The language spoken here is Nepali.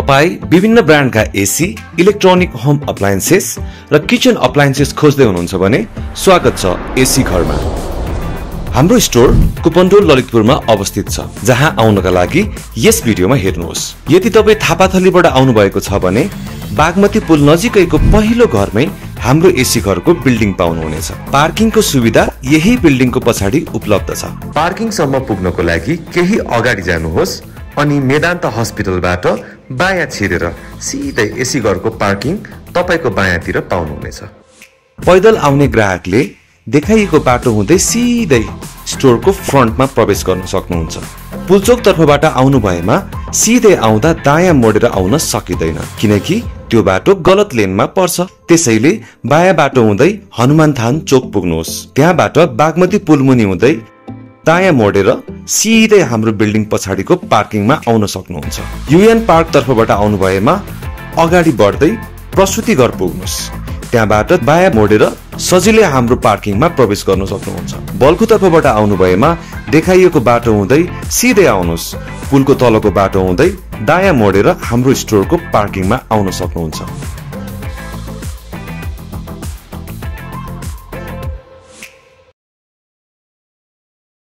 तपाई विभिन्न ब्रान्डका एसी, इलेक्ट्रोनिक होम अप्लायन्सेस र किचन अप्लायन्सेस खोज्दै हुनुहुन्छ भने स्वागत छ एसी घरमा। हाम्रो स्टोर कुपन्डोल ललितपुरमा अवस्थित छ, जहाँ आउनका लागि यस भिडियोमा हेर्नुहोस्। यदि तपाई थापाथलीबाट आउनु भएको छ भने बागमती पुल नजिकैको पहिलो घरमै हाम्रो एसी घरको बिल्डिङ पाउनुहुनेछ। पार्किङको सुविधा यही बिल्डिङको पछाडि उपलब्ध छ। पार्किङसम्म पुग्नको लागि केही अगाडि जानुहोस् अनि मेदान्त हस्पिटलबाट बायाँ छिरेर सिधै एसी घरको पार्किङ तपाईको बायाँतिर पाउनुहुनेछ। पैदल आउने ग्राहकले देखाइएको बाटो हुँदै सिधै स्टोरको फ्रन्टमा प्रवेश गर्न सक्नुहुन्छ। पुलचोक तर्फबाट आउनु भएमा सिधै आउँदा दायाँ मोडेर आउन सकिँदैन, किनकि त्यो बाटो गलत लेनमा पर्छ। त्यसैले बायाँ बाटो हुँदै हनुमान थान चोक पुग्नुहोस्। त्यहाँबाट बागमती पुल मुनि हुँदै दायाँ मोडेर सिधै हाम्रो बिल्डिङ पछाडिको पार्किङमा आउन सक्नुहुन्छ। युएन पार्क तर्फबाट आउनु भएमा अगाडि बढ्दै प्रसुति घर पुग्नुहोस्। त्यहाँबाट बायाँ मोडेर सजिलै हाम्रो पार्किङमा प्रवेश गर्न सक्नुहुन्छ। बल्खु तर्फबाट आउनु भएमा देखाइएको बाटो हुँदै सिधै आउनुहोस्। पुलको तलको बाटो हुँदै दायाँ मोडेर हाम्रो स्टोरको पार्किङमा आउन सक्नुहुन्छ।